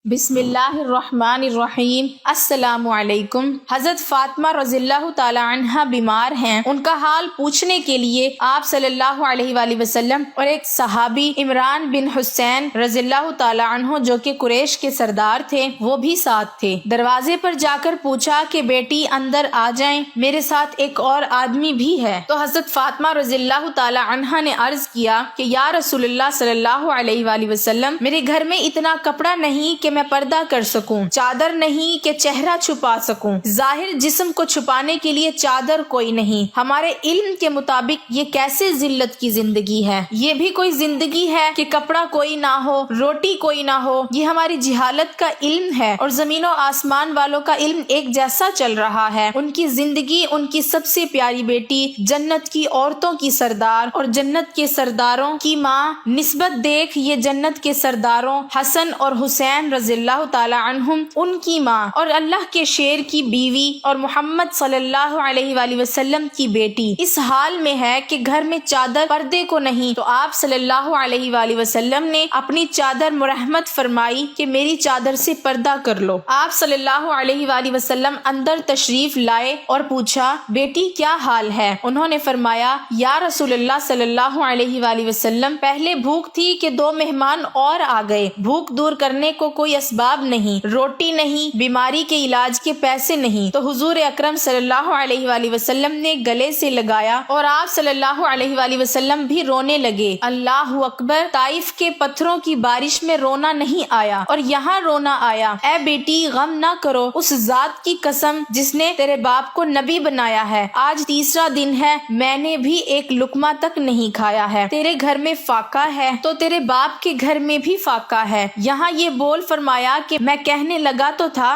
بسم اللہ الرحمن الرحیم۔ السلام علیکم۔ حضرت فاطمہ رضی اللہ تعالی عنہ بیمار ہیں، ان کا حال پوچھنے کے لیے آپ صلی اللہ علیہ وآلہ وسلم اور ایک صحابی عمران بن حسین رضی اللہ تعالی عنہ جو کہ قریش کے سردار تھے وہ بھی ساتھ تھے۔ دروازے پر جا کر پوچھا کہ بیٹی اندر آ جائیں، میرے ساتھ ایک اور آدمی بھی ہے۔ تو حضرت فاطمہ رضی اللہ تعالی عنہ نے عرض کیا کہ یا رسول اللہ صلی اللہ علیہ وآلہ وسلم، میرے گھر میں اتنا کپڑا نہیں کہ میں پردہ کر سکوں، چادر نہیں کہ چہرہ چھپا سکوں، ظاہر جسم کو چھپانے کے لیے چادر کوئی نہیں۔ ہمارے علم کے مطابق یہ کیسے ذلت کی زندگی ہے؟ یہ بھی کوئی زندگی ہے کہ کپڑا کوئی نہ ہو، روٹی کوئی نہ ہو؟ یہ ہماری جہالت کا علم ہے، اور زمین و آسمان والوں کا علم ایک جیسا چل رہا ہے۔ ان کی زندگی، ان کی سب سے پیاری بیٹی، جنت کی عورتوں کی سردار اور جنت کے سرداروں کی ماں، نسبت دیکھ یہ جنت کے سرداروں حسن اور حسین رضی اللہ تعالی عنہم، ان کی ماں، اور اللہ کے شیر کی بیوی اور محمد صلی اللہ علیہ وآلہ وسلم کی بیٹی اس حال میں ہے کہ گھر میں چادر پردے کو نہیں۔ تو آپ صلی اللہ علیہ وآلہ وسلم نے اپنی چادر مرحمت فرمائی کہ میری چادر سے پردہ کر لو۔ آپ صلی اللہ علیہ وآلہ وسلم اندر تشریف لائے اور پوچھا بیٹی کیا حال ہے؟ انہوں نے فرمایا یا رسول اللہ صلی اللہ علیہ وآلہ وسلم، پہلے بھوک تھی کہ 2 مہمان اور آ گئے، بھوک دور کرنے کو کوئی اسباب نہیں، روٹی نہیں، بیماری کے علاج کے پیسے نہیں، تو حضور اکرم صلی اللہ علیہ وآلہ وسلم نے گلے سے لگایا اور آپ صلی اللہ علیہ وآلہ وسلم بھی رونے لگے۔ اللہ اکبر! طائف کے پتھروں کی بارش میں رونا نہیں آیا اور یہاں رونا آیا۔ اے بیٹی غم نہ کرو، اس ذات کی قسم جس نے تیرے باپ کو نبی بنایا ہے، آج تیسرا دن ہے میں نے بھی ایک لقمہ تک نہیں کھایا ہے۔ تیرے گھر میں فاقہ ہے تو تیرے باپ کے گھر میں بھی فاقہ ہے۔ یہاں یہ بول فرمایا کہ میں کہنے لگا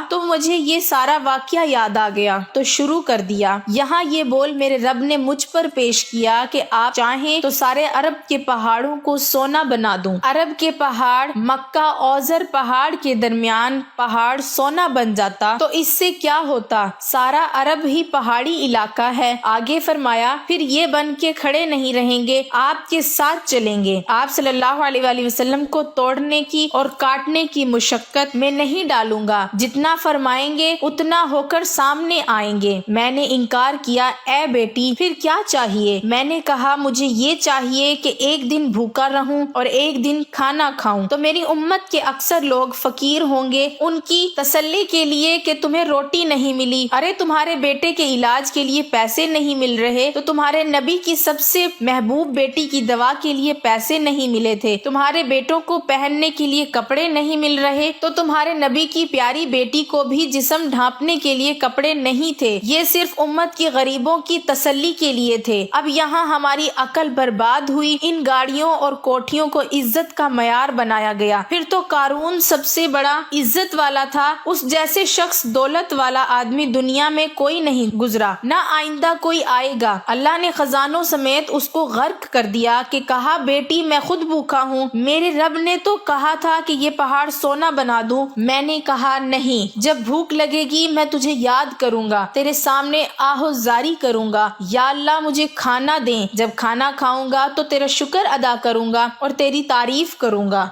تو مجھے یہ سارا واقعہ یاد آ گیا تو شروع کر دیا۔ یہاں یہ بول میرے رب نے مجھ پر پیش کیا کہ آپ چاہیں تو سارے عرب کے پہاڑوں کو سونا بنا دوں۔ عرب کے پہاڑ، مکہ اوزر پہاڑ کے درمیان پہاڑ سونا بن جاتا تو اس سے کیا ہوتا؟ سارا عرب ہی پہاڑی علاقہ ہے۔ آگے فرمایا پھر یہ بن کے کھڑے نہیں رہیں گے، آپ کے ساتھ چلیں گے۔ آپ صلی اللہ علیہ وآلہ وسلم کو توڑنے کی اور کاٹنے کی مشقت میں نہیں ڈالوں گا، جتنا فرمائیں گے اتنا ہو کر سامنے آئیں گے۔ میں نے انکار کیا، اے بیٹی پھر کیا چاہیے؟ میں نے کہا مجھے یہ چاہیے کہ ایک دن بھوکا رہوں اور ایک دن کھانا کھاؤں، تو میری امت کے اکثر لوگ فقیر ہوں گے، ان کی تسلی کے لیے کہ تمہیں روٹی نہیں ملی، ارے تمہارے بیٹے کے علاج کے لیے پیسے نہیں مل رہے، تو تمہارے نبی کی سب سے محبوب بیٹی کی دوا کے لیے پیسے نہیں ملے تھے، تمہارے بیٹوں کو پہننے کے لیے کپڑے نہیں مل رہے، تو تمہارے نبی کی پیاری بیٹی کو بھی جسم ڈھانپنے کے لیے کپڑے نہیں تھے، یہ صرف امت کی غریبوں کی تسلی کے لیے تھے۔ اب یہاں ہماری عقل برباد ہوئی، ان گاڑیوں اور کوٹھیوں کو عزت کا معیار بنایا گیا۔ پھر تو قارون سب سے بڑا عزت والا تھا، اس جیسے شخص دولت والا آدمی دنیا میں کوئی نہیں گزرا، نہ آئندہ کوئی آئے گا۔ اللہ نے خزانوں سمیت اس کو غرق کر دیا کہ کہا بیٹی میں خود بھوکا ہوں، میرے رب نے تو کہا تھا کہ یہ پہاڑ سونا بنا دوں، میں نے کہا نہیں، جب بھوک لگے گی میں تجھے یاد کروں گا، تیرے سامنے آہوزاری کروں گا، یا اللہ مجھے کھانا دیں، جب کھانا کھاؤں گا تو تیرا شکر ادا کروں گا اور تیری تعریف کروں گا۔